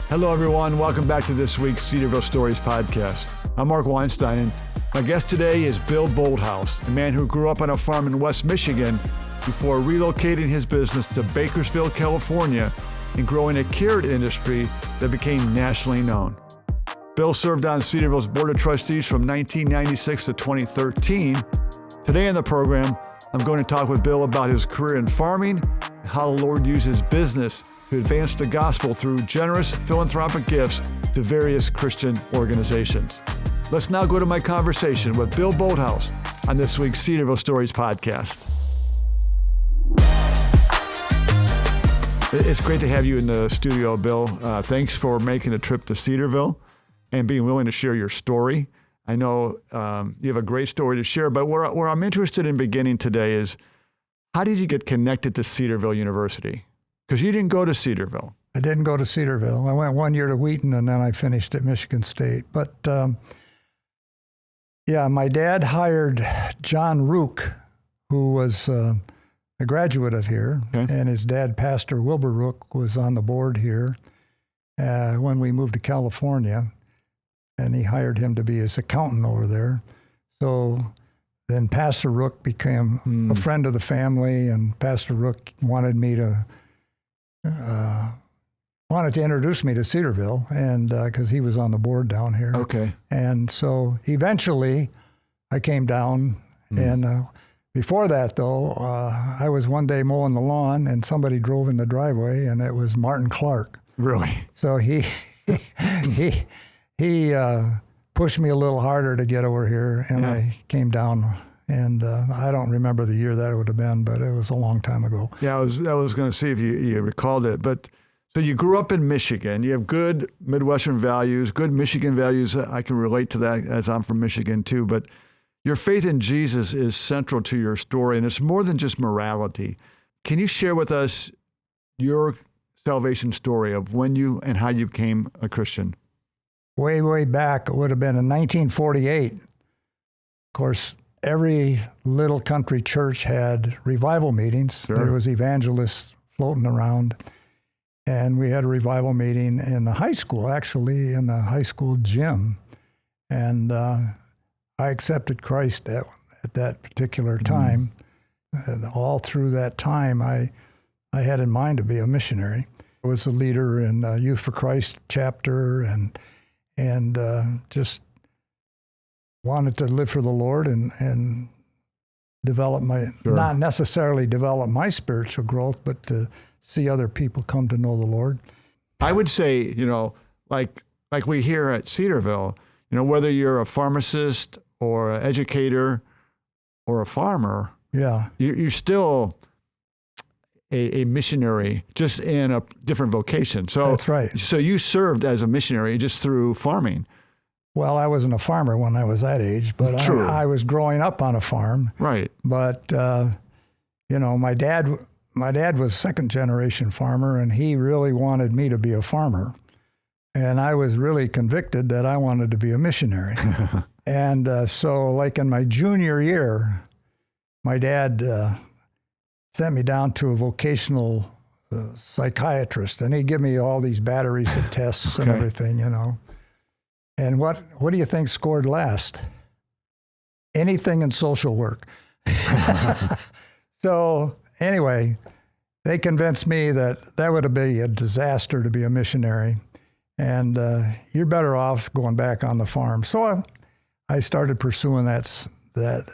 Hello, everyone. Welcome back to this week's Cedarville Stories Podcast. I'm Mark Weinstein, and my guest today is Bill Bolthouse, a man who grew up on a farm in West Michigan before relocating his business to Bakersfield, California, and growing a carrot industry that became nationally known. Bill served on Cedarville's Board of Trustees from 1996 to 2013. Today in the program, I'm going to talk with Bill about his career in farming, and how the Lord uses business to advance the gospel through generous philanthropic gifts to various Christian organizations. Let's now go to my conversation with Bill Bolthouse on this week's Cedarville Stories Podcast. It's great to have you in the studio, Bill. Thanks for making the trip to Cedarville and being willing to share your story. I know you have a great story to share, but where I'm interested in beginning today is, how did you get connected to Cedarville University? Because you didn't go to Cedarville. I didn't go to Cedarville. I went 1 year to Wheaton, and then I finished at Michigan State. But my dad hired John Rook, who was a graduate of here, and his dad, Pastor Wilbur Rook, was on the board here when we moved to California, and he hired him to be his accountant over there. So then Pastor Rook became a friend of the family, and Pastor Rook wanted to introduce me to Cedarville, and because he was on the board down here. Okay. And so eventually I came down, and before that though, I was one day mowing the lawn, and somebody drove in the driveway, and it was Martin Clark. Really? So he pushed me a little harder to get over here, and I came down. And I don't remember the year that it would have been, but it was a long time ago. Yeah, I was going to see if you recalled it. But so you grew up in Michigan. You have good Midwestern values, good Michigan values. I can relate to that as I'm from Michigan too. But your faith in Jesus is central to your story, and it's more than just morality. Can you share with us your salvation story of when you and how you became a Christian? Way, way back, it would have been in 1948. Of course, every little country church had revival meetings. Sure. There was evangelists floating around. And we had a revival meeting in the high school, actually, in the high school gym. And I accepted Christ at that particular time. All through that time, I had in mind to be a missionary. I was a leader in Youth for Christ chapter and just wanted to live for the Lord and develop not necessarily develop my spiritual growth, but to see other people come to know the Lord. I would say, like we hear at Cedarville, whether you're a pharmacist or an educator or a farmer, you're still a missionary, just in a different vocation. So that's right. So you served as a missionary just through farming. Well, I wasn't a farmer when I was that age, but I was growing up on a farm. Right. But, my dad was second generation farmer, and he really wanted me to be a farmer. And I was really convicted that I wanted to be a missionary. And so like in my junior year, my dad sent me down to a vocational psychiatrist, and he'd give me all these batteries of tests and everything, And what do you think scored last? Anything in social work. So anyway, they convinced me that would be a disaster to be a missionary, and you're better off going back on the farm. So I started pursuing that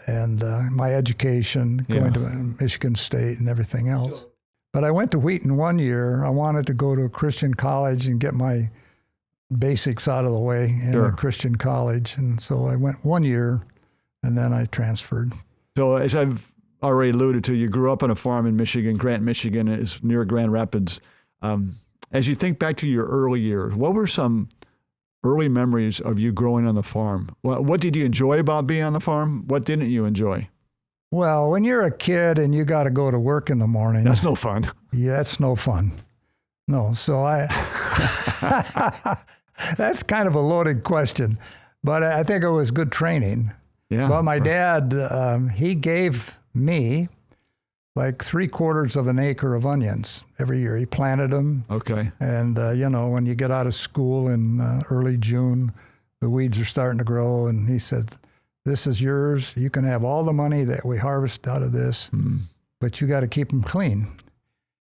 and my education, going to Michigan State and everything else. But I went to Wheaton 1 year. I wanted to go to a Christian college and get my basics out of the way in a Christian college. And so I went 1 year, and then I transferred. So as I've already alluded to, you grew up on a farm in Michigan. Grant, Michigan is near Grand Rapids. As you think back to your early years, what were some early memories of you growing on the farm? What did you enjoy about being on the farm? What didn't you enjoy? Well, when you're a kid and you got to go to work in the morning. That's no fun. Yeah, that's no fun. No, so that's kind of a loaded question, but I think it was good training. Yeah. But my dad, he gave me like 3/4 of an acre of onions every year. He planted them. Okay. And, when you get out of school in early June, the weeds are starting to grow. And he said, this is yours. You can have all the money that we harvest out of this, but you got to keep them clean.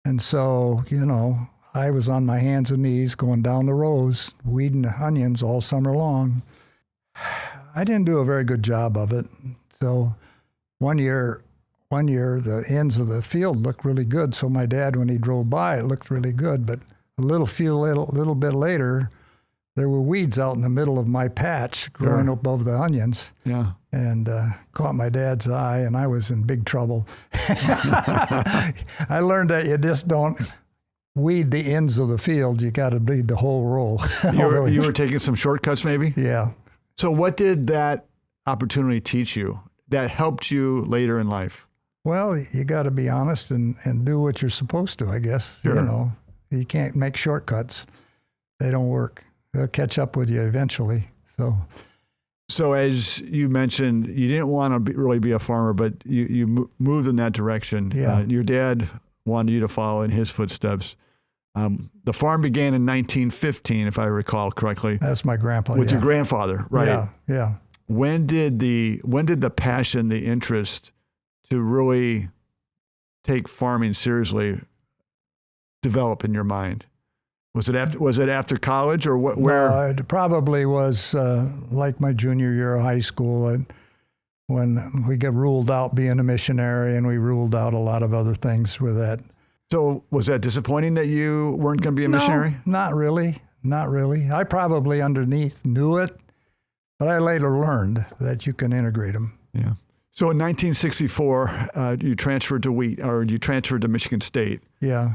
And so, I was on my hands and knees going down the rows, weeding the onions all summer long. I didn't do a very good job of it. So one year, the ends of the field looked really good. So my dad, when he drove by, it looked really good. But a little bit later, there were weeds out in the middle of my patch growing above the onions. Yeah. And caught my dad's eye, and I was in big trouble. I learned that you just don't weed the ends of the field. You got to weed the whole row. You were taking some shortcuts maybe? Yeah. So what did that opportunity teach you that helped you later in life? Well, you got to be honest and do what you're supposed to, I guess. Sure. You can't make shortcuts. They don't work. They'll catch up with you eventually. So as you mentioned, you didn't want to really be a farmer, but you moved in that direction. Yeah. Your dad wanted you to follow in his footsteps. The farm began in 1915, if I recall correctly. That's my grandpa. With your grandfather, right? Yeah. When did the passion, the interest to really take farming seriously develop in your mind? Was it after college or what? Where? No, it probably was like my junior year of high school, when we got ruled out being a missionary, and we ruled out a lot of other things with that. So was that disappointing that you weren't going to be a missionary? Not really. I probably underneath knew it, but I later learned that you can integrate them. Yeah. So in 1964, you transferred to Michigan State. Yeah.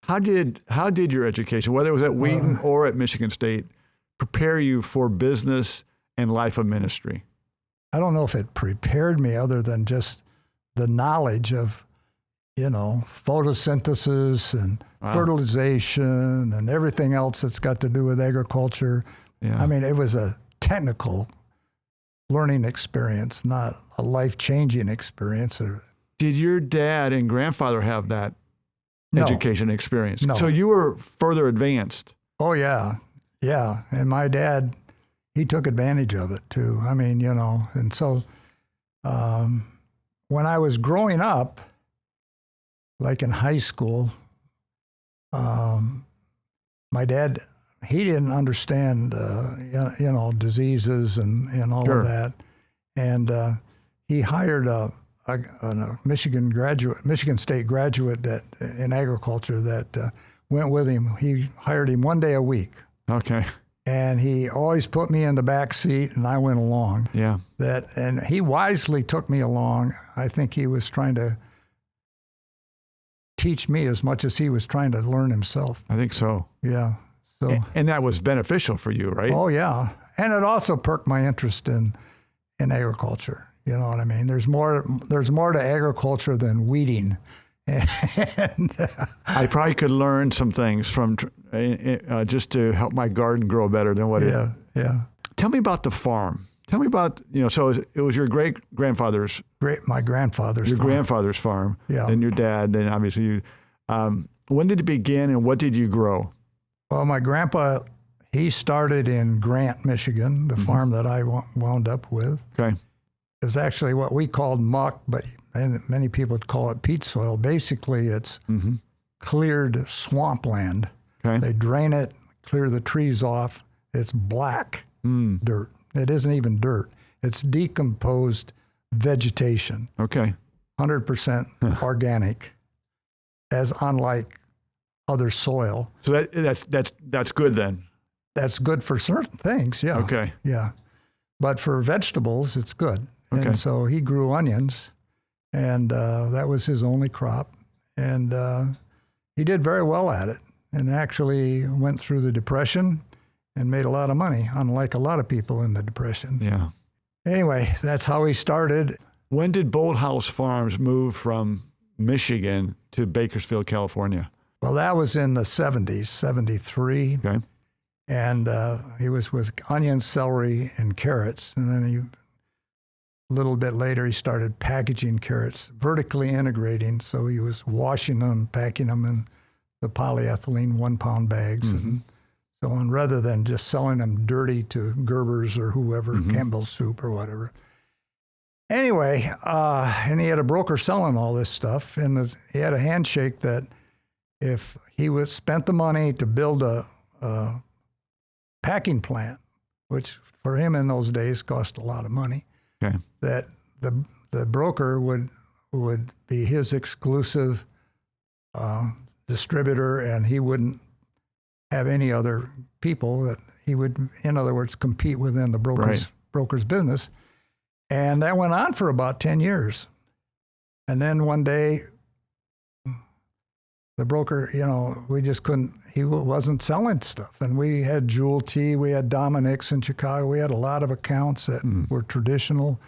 How did your education, whether it was at Wheaton or at Michigan State, prepare you for business and life of ministry? I don't know if it prepared me other than just the knowledge of, photosynthesis and fertilization and everything else that's got to do with agriculture. Yeah. I mean, it was a technical learning experience, not a life-changing experience. Did your dad and grandfather have that education experience? No. So you were further advanced. Oh, yeah. Yeah. And my dad, he took advantage of it too. I mean, and so when I was growing up, like in high school, my dad, he didn't understand, diseases and all of that. And he hired a Michigan State graduate in agriculture that went with him. He hired him one day a week. Okay. And he always put me in the back seat, and I went along. Yeah. And he wisely took me along. I think he was trying to teach me as much as he was trying to learn himself. I think so. Yeah. So. And that was beneficial for you, right? Oh yeah. And it also perked my interest in agriculture. You know what I mean? There's more to agriculture than weeding. And I probably could learn some things from just to help my garden grow better than what it is. Yeah. Tell me about the farm. Tell me about, so it was your great-grandfather's. My grandfather's Your farm. grandfather's farm. Yeah. And your dad, and obviously you. When did it begin and what did you grow? Well, my grandpa, he started in Grant, Michigan, the farm that I wound up with. Okay. It was actually what we called muck, but many people would call it peat soil. Basically, it's cleared swampland. Okay. They drain it, clear the trees off. It's black dirt. It isn't even dirt. It's decomposed vegetation. Okay. 100% organic, as unlike other soil. So that's good then. That's good for certain things, yeah. Okay. Yeah. But for vegetables, it's good. Okay. And so he grew onions, and that was his only crop. And he did very well at it, and actually went through the Depression and made a lot of money, unlike a lot of people in the Depression. Yeah. Anyway, that's how he started. When did Bolthouse Farms move from Michigan to Bakersfield, California? Well, that was in the 70s, 73. Okay. And he was with onions, celery, and carrots. And then he little bit later, he started packaging carrots, vertically integrating. So he was washing them, packing them in the polyethylene 1-pound bags and so on, rather than just selling them dirty to Gerber's or whoever, Campbell's Soup or whatever. Anyway, and he had a broker selling all this stuff, and he had a handshake that if he spent the money to build a packing plant, which for him in those days cost a lot of money, that the broker would be his exclusive distributor, and he wouldn't have any other people that he would, in other words, compete within the broker's business. And that went on for about 10 years. And then one day, the broker, we just couldn't, he wasn't selling stuff. And we had Jewel Tea, we had Dominic's in Chicago, we had a lot of accounts that were traditional.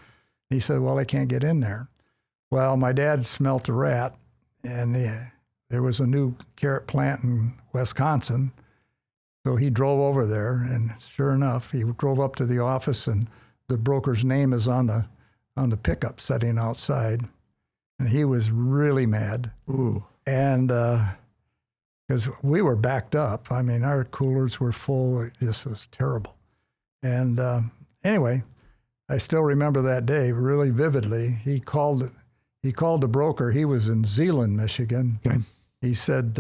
He said, well, I can't get in there. Well, my dad smelt a rat, and there was a new carrot plant in Wisconsin. So he drove over there, and sure enough, he drove up to the office, and the broker's name is on the pickup sitting outside. And he was really mad. Ooh. And because we were backed up. I mean, our coolers were full. This was terrible. And anyway, I still remember that day really vividly. He called the broker. He was in Zeeland, Michigan. Okay. He said,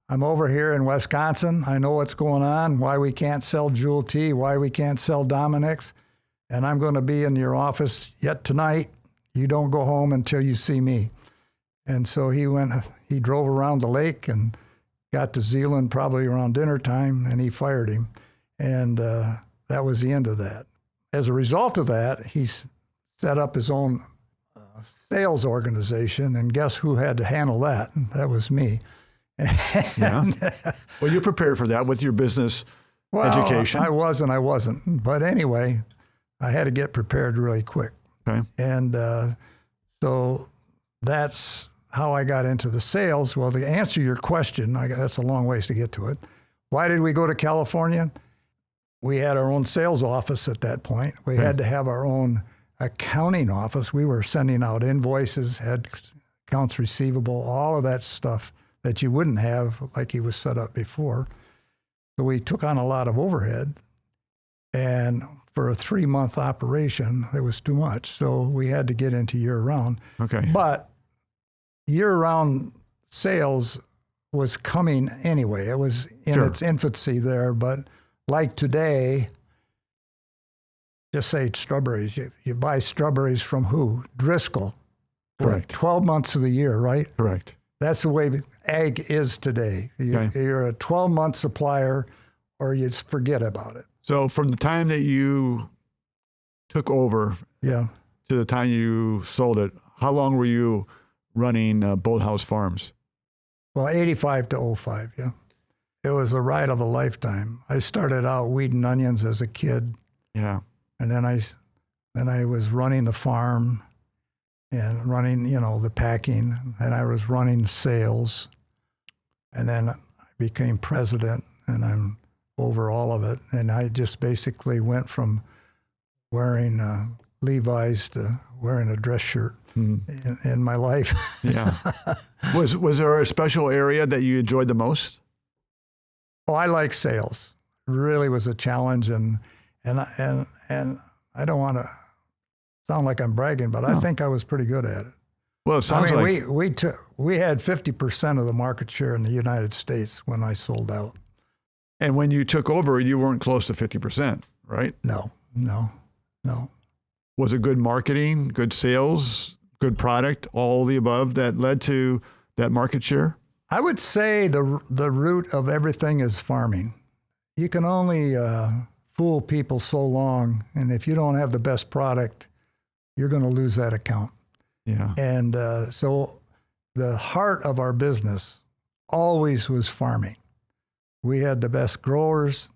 I'm over here in Wisconsin. I know what's going on, why we can't sell Jewel Tea, why we can't sell Dominic's. And I'm going to be in your office yet tonight. You don't go home until you see me. And so he drove around the lake and got to Zeeland probably around dinner time, and he fired him. And that was the end of that. As a result of that, he set up his own sales organization, and guess who had to handle that? That was me. Yeah. Well, you prepared for that with your business education. I was and I wasn't. But anyway, I had to get prepared really quick. Okay. And so that's how I got into the sales. Well, to answer your question, that's a long ways to get to it. Why did we go to California? We had our own sales office at that point. We had to have our own accounting office. We were sending out invoices, had accounts receivable, all of that stuff that you wouldn't have like he was set up before. So we took on a lot of overhead. And for a 3-month operation, it was too much. So we had to get into year-round. Okay. But year-round sales was coming anyway. It was in its infancy there. But like today, just say strawberries. You buy strawberries from who? Driscoll. Correct. 12 months of the year, right? Correct. That's the way ag is today. You're a 12-month supplier, or you just forget about it. So from the time that you took over to the time you sold it, how long were you running Bolthouse Farms? Well, 85 to 05, yeah. It was a ride of a lifetime. I started out weeding onions as a kid. Yeah. And then I was running the farm and running, the packing, and I was running sales. And then I became president, and I'm over all of it. And I just basically went from wearing Levi's to wearing a dress shirt in my life. Yeah. Was there a special area that you enjoyed the most? Oh, I like sales. It really was a challenge, and I don't want to sound like I'm bragging, but I think I was pretty good at it. Well, it sounds like we had 50% of the market share in the United States when I sold out. And when you took over, you weren't close to 50%, right? No. Was it good marketing, good sales, good product, all the above that led to that market share? I would say the root of everything is farming. You can only fool people so long, and if you don't have the best product, you're going to lose that account. Yeah. And so the heart of our business always was farming. We had the best growers.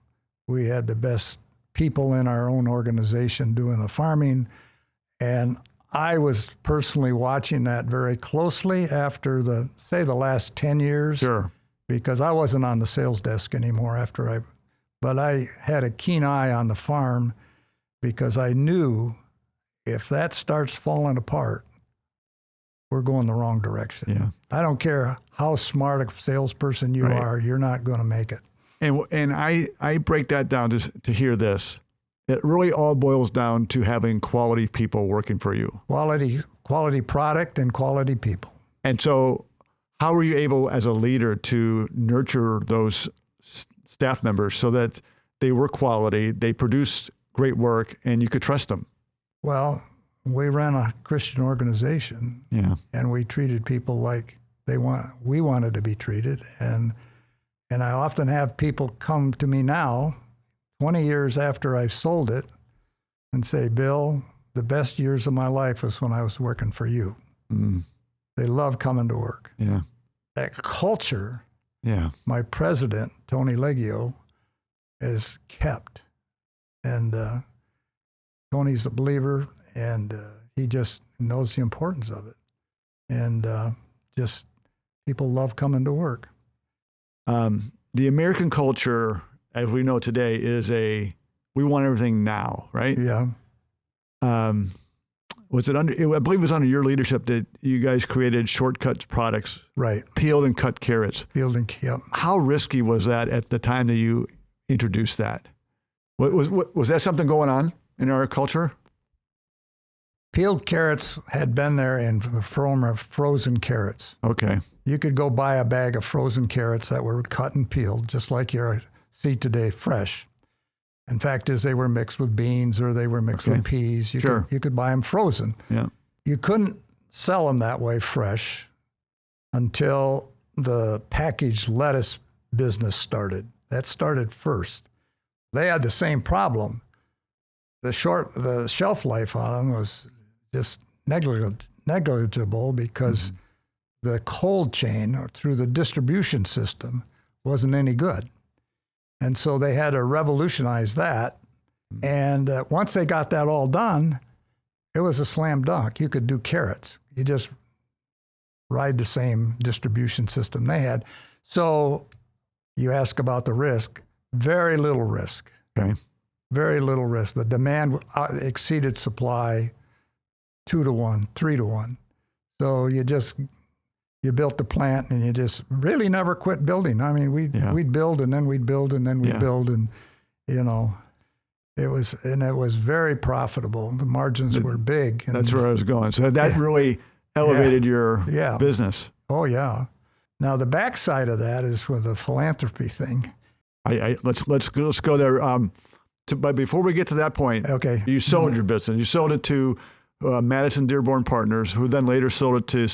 We had the best people in our own organization doing the farming. And I was personally watching that very closely after the last 10 years. Sure. Because I wasn't on the sales desk anymore but I had a keen eye on the farm because I knew if that starts falling apart, we're going the wrong direction. Yeah. I don't care how smart a salesperson you are, you're not going to make it. And I break that down to hear this. It really all boils down to having quality people working for you. Quality product and quality people. And so how were you able as a leader to nurture those staff members so that they were quality, they produced great work, and you could trust them? Well, we ran a Christian organization, and we treated people like we wanted to be treated. And I often have people come to me now, 20 years after I sold it, and say, Bill, the best years of my life was when I was working for you. Mm. They love coming to work. Yeah. That culture, my president, Tony Leggio, has kept. And Tony's a believer, and he just knows the importance of it. And just people love coming to work. The American culture, as we know today, is we want everything now, right? Yeah. Was it I believe it was under your leadership that you guys created shortcuts products, right? Peeled and cut carrots. Yep. How risky was that at the time that you introduced that? Was that something going on in our culture? Peeled carrots had been there in the form of frozen carrots. Okay. You could go buy a bag of frozen carrots that were cut and peeled, just like you see today, fresh. In fact, they were mixed with beans or they were mixed with peas. You could buy them frozen. Yeah. You couldn't sell them that way fresh until the packaged lettuce business started. That started first. They had the same problem. The shelf life on them was just negligible because the cold chain through the distribution system wasn't any good. And so they had to revolutionize that. And once they got that all done, it was a slam dunk. You could do carrots. You just ride the same distribution system they had. So you ask about the risk, very little risk. Okay. Very little risk. The demand exceeded supply 2 to 1, 3 to 1. So you built the plant and you just really never quit building. I mean, we'd build and then we'd build and then we'd build, and it was very profitable. The margins were big. And that's where I was going. So that really elevated your business. Oh yeah. Now the backside of that is with the philanthropy thing. Let's go there. But before we get to that point, you sold your business. You sold it to Madison Dearborn Partners, who then later sold it to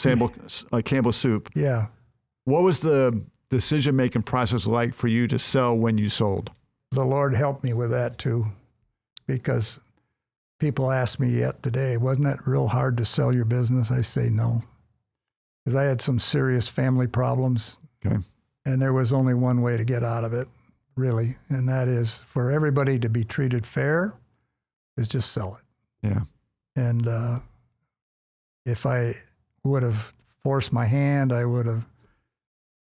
Campbell Soup. Yeah. What was the decision-making process like for you to sell when you sold? The Lord helped me with that too, because people ask me yet today, wasn't it real hard to sell your business? I say no, because I had some serious family problems. Okay. And there was only one way to get out of it, really, and that is for everybody to be treated fair, is just sell it. Yeah. And if I would have forced my hand, I would have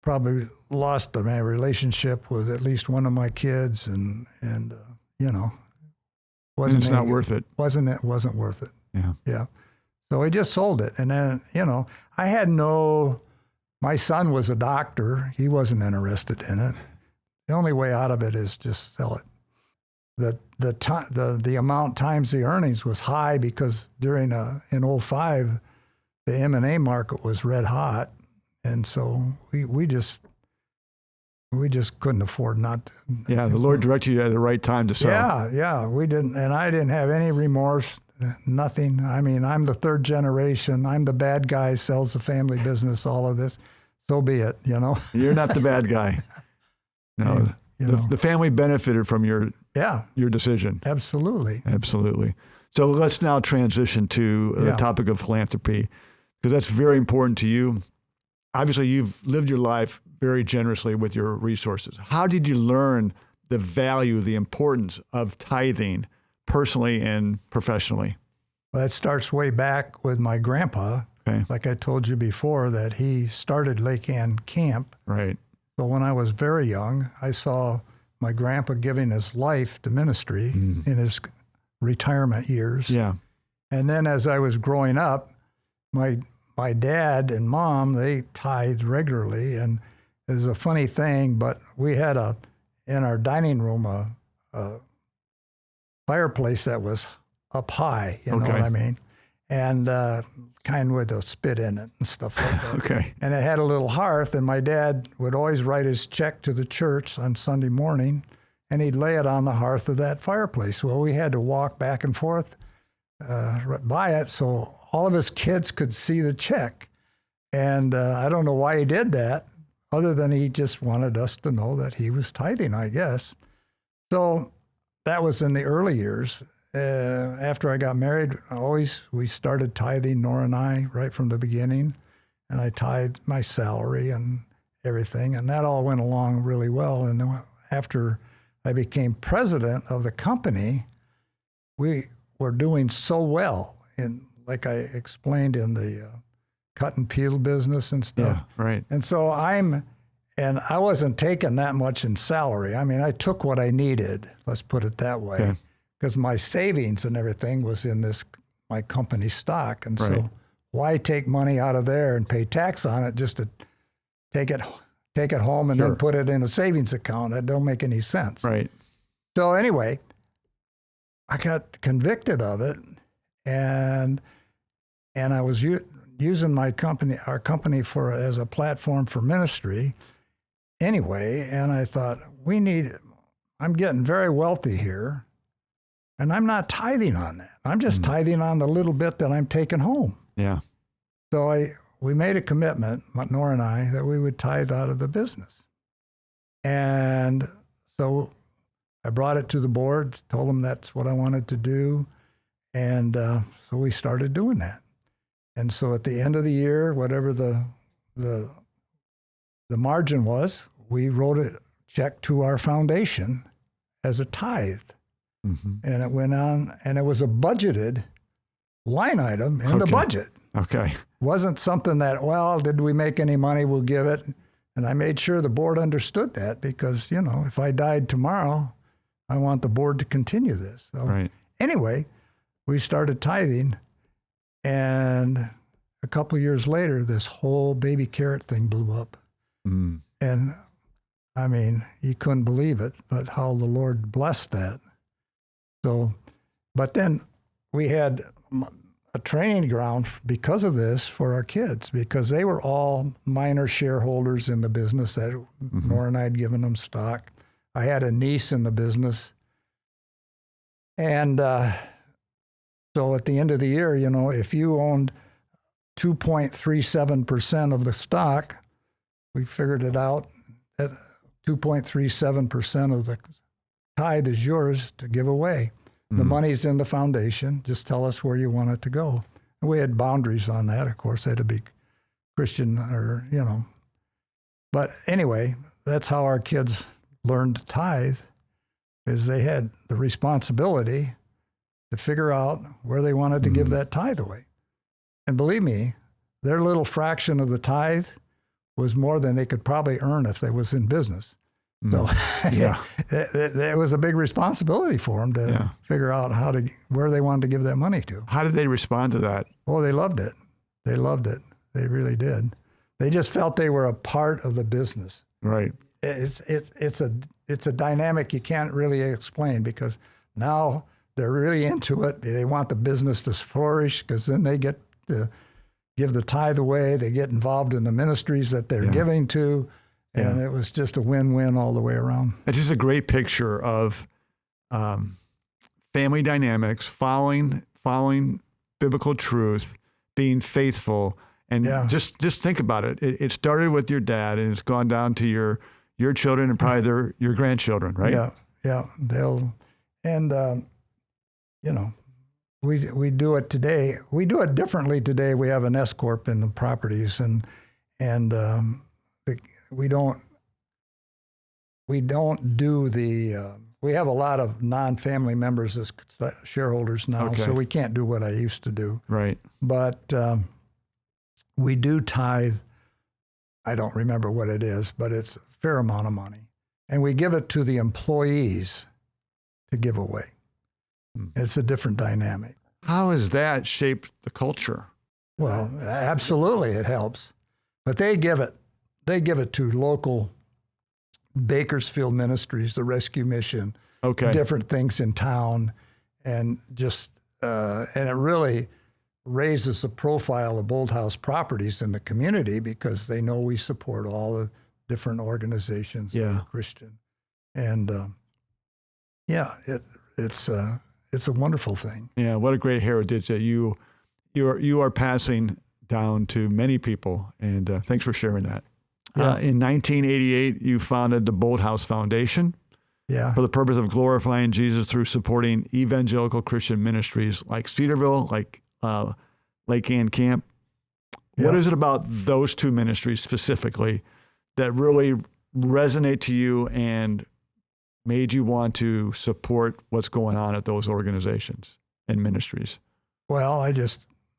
probably lost my relationship with at least one of my kids, and wasn't not worth it. Wasn't worth it. Yeah. Yeah. So I just sold it, and then I had my son was a doctor. He wasn't interested in it. The only way out of it is just sell it. The amount times the earnings was high because during in 05, the M&A market was red hot, and so we just couldn't afford not to. Yeah, the Lord directed you at the right time to sell. Yeah, we didn't, and I didn't have any remorse, nothing. I mean, I'm the third generation. I'm the bad guy, sells the family business, all of this. So be it, You're not the bad guy. No, the family benefited from your decision. Absolutely. So let's now transition to the topic of philanthropy, because that's very important to you. Obviously, you've lived your life very generously with your resources. How did you learn the value, the importance of tithing personally and professionally? Well, it starts way back with my grandpa. Okay. Like I told you before, that he started Lake Ann Camp. Right. So when I was very young, I saw my grandpa giving his life to ministry in his retirement years. Yeah. And then as I was growing up, my dad and mom, they tithed regularly. And it was a funny thing, but we had in our dining room, a fireplace that was up high, you know what I mean? And kind with a spit in it and stuff like that. Okay. And it had a little hearth, and my dad would always write his check to the church on Sunday morning, and he'd lay it on the hearth of that fireplace. Well, we had to walk back and forth by it so all of his kids could see the check. And I don't know why he did that, other than he just wanted us to know that he was tithing, I guess. So that was in the early years. After I got married, we started tithing, Nora and I, right from the beginning. And I tithed my salary and everything. And that all went along really well. And then after I became president of the company, we were doing so well, like I explained, in the cut and peel business and stuff. Yeah, right. And so I wasn't taking that much in salary. I mean, I took what I needed, let's put it that way. Okay. Because my savings and everything was in my company stock. And right. So why take money out of there and pay tax on it just to take it home and then put it in a savings account? That don't make any sense. Right. So anyway, I got convicted of it, and I was using our company as a platform for ministry anyway. And I thought, I'm getting very wealthy here. And I'm not tithing on that. I'm just tithing on the little bit that I'm taking home. Yeah. So we made a commitment, Nora and I, that we would tithe out of the business. And so I brought it to the board, told them that's what I wanted to do. And so we started doing that. And so at the end of the year, whatever the margin was, we wrote a check to our foundation as a tithe. Mm-hmm. And it went on, and it was a budgeted line item in the budget. Okay. Wasn't something that, well, did we make any money? We'll give it. And I made sure the board understood that, because, if I died tomorrow, I want the board to continue this. So right. Anyway, we started tithing, and a couple of years later, this whole baby carrot thing blew up. Mm. And I mean, you couldn't believe it, but how the Lord blessed that. So, but then we had a training ground because of this for our kids, because they were all minor shareholders in the business that Nora and I had given them stock. I had a niece in the business. And so at the end of the year, if you owned 2.37% of the stock, we figured it out that 2.37% of the tithe is yours to give away. The money's in the foundation. Just tell us where you want it to go. And we had boundaries on that. Of course, they had to be Christian But anyway, that's how our kids learned to tithe, is they had the responsibility to figure out where they wanted to give that tithe away. And believe me, their little fraction of the tithe was more than they could probably earn if they was in business. So yeah, it was a big responsibility for them to figure out where they wanted to give that money to. How did they respond to that? Oh, they loved it. They loved it. They really did. They just felt they were a part of the business. Right. It's a dynamic you can't really explain, because now they're really into it. They want the business to flourish, because then they get to give the tithe away. They get involved in the ministries that they're giving to. And it was just a win-win all the way around. It's just a great picture of family dynamics, following biblical truth, being faithful, and just think about it. It started with your dad, and it's gone down to your children and probably your grandchildren, right? Yeah. We do it today. We do it differently today. We have an S corp in the properties, and we don't do the, we have a lot of non-family members as shareholders now, so we can't do what I used to do. Right. But we do tithe. I don't remember what it is, but it's a fair amount of money. And we give it to the employees to give away. It's a different dynamic. How has that shaped the culture? Well, absolutely it helps. But they give it to local Bakersfield ministries, the rescue mission, different things in town, and just and it really raises the profile of Bolthouse Properties in the community because they know we support all the different organizations that are Christian, and it's a wonderful thing. Yeah, what a great heritage that you are passing down to many people, and thanks for sharing that. Yeah. In 1988, you founded the Bolthouse Foundation for the purpose of glorifying Jesus through supporting evangelical Christian ministries like Cedarville, like Lake Ann Camp. What is it about those two ministries specifically that really resonate to you and made you want to support what's going on at those organizations and ministries? Well, I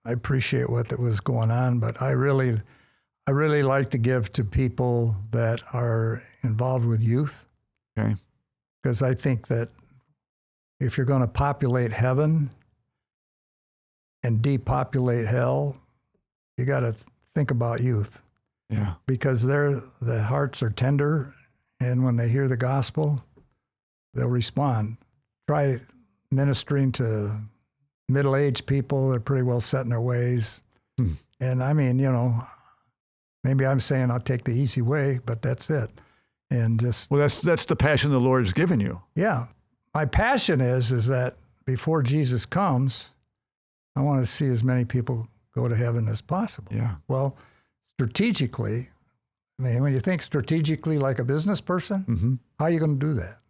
appreciate what was going on, but I really like to give to people that are involved with youth. Okay. Because I think that if you're going to populate heaven and depopulate hell, you got to think about youth. Yeah. Because the hearts are tender, and when they hear the gospel, they'll respond. Try ministering to middle-aged people that are pretty well set in their ways. And I mean, maybe I'm saying I'll take the easy way, but that's it. And just... Well, that's the passion the Lord has given you. Yeah. My passion is that before Jesus comes, I want to see as many people go to heaven as possible. Yeah. Well, strategically, I mean, when you think strategically like a business person, how are you going to do that?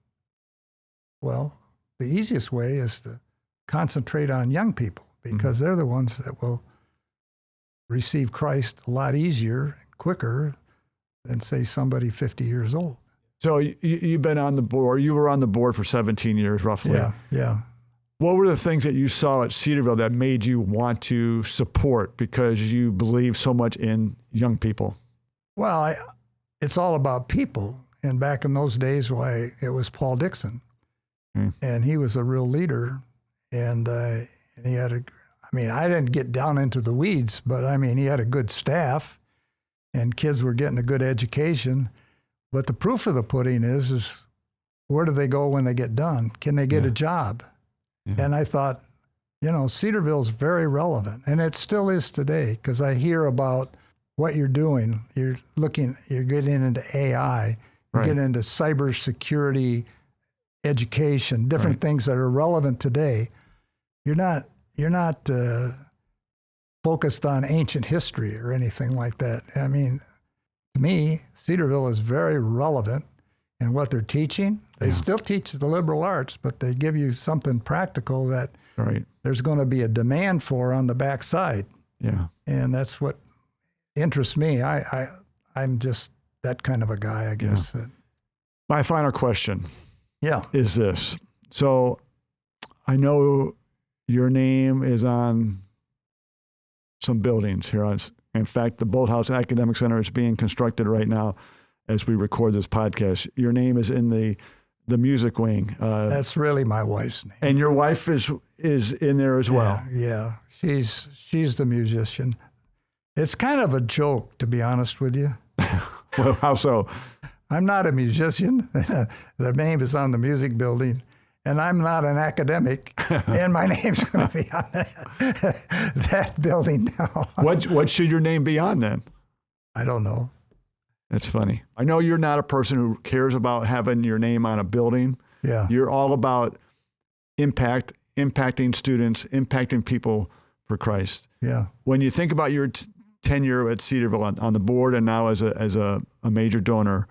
Well, the easiest way is to concentrate on young people because they're the ones that will receive Christ a lot easier and quicker than, say, somebody 50 years old. So you've been on the board. You were on the board for 17 years, roughly. Yeah. What were the things that you saw at Cedarville that made you want to support because you believe so much in young people? Well, it's all about people. And back in those days, it was Paul Dixon. And he was a real leader. And he had I didn't get down into the weeds, but he had a good staff and kids were getting a good education. But the proof of the pudding is where do they go when they get done? Can they get a job? Yeah. And I thought, Cedarville's very relevant, and it still is today because I hear about what you're doing. You're getting into AI, you're getting into cybersecurity, education, different things that are relevant today. You're not focused on ancient history or anything like that. To me, Cedarville is very relevant in what they're teaching. They still teach the liberal arts, but they give you something practical that there's going to be a demand for on the backside. Yeah. And that's what interests me. I'm just that kind of a guy, I guess. Yeah. My final question is this. So I know your name is on some buildings here. In fact, the Bolthouse Academic Center is being constructed right now as we record this podcast. Your name is in the music wing. That's really my wife's name. And your wife is in there as well. Yeah. She's the musician. It's kind of a joke, to be honest with you. Well, how so? I'm not a musician. The name is on the music building. And I'm not an academic, and my name's going to be on that building now. What should your name be on then? I don't know. That's funny. I know you're not a person who cares about having your name on a building. Yeah. You're all about impacting students, impacting people for Christ. Yeah. When you think about your tenure at Cedarville on the board and now as a major donor,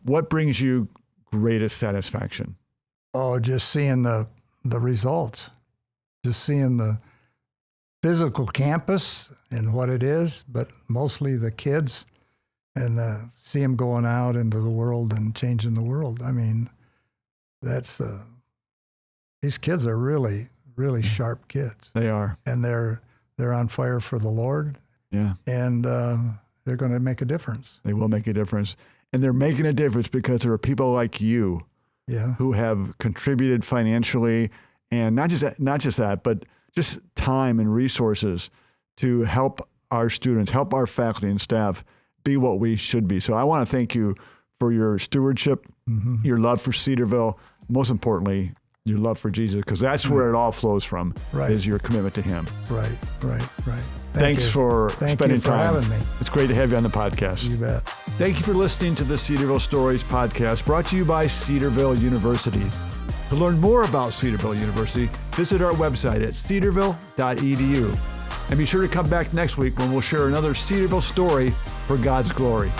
what brings you greatest satisfaction? Oh, just seeing the results, just seeing the physical campus and what it is, but mostly the kids, and see them going out into the world and changing the world. That's these kids are really, really sharp kids. They are, and they're on fire for the Lord. Yeah, and they're going to make a difference. They will make a difference, and they're making a difference because there are people like you. Yeah. Who have contributed financially, and not just that, but just time and resources to help our students, help our faculty and staff be what we should be. So I want to thank you for your stewardship, your love for Cedarville, most importantly, your love for Jesus, because that's where it all flows from, is your commitment to him. Right. Thanks for spending time. Having me. It's great to have you on the podcast. You bet. Thank you for listening to the Cedarville Stories Podcast, brought to you by Cedarville University. To learn more about Cedarville University, visit our website at cedarville.edu. And be sure to come back next week when we'll share another Cedarville story for God's glory.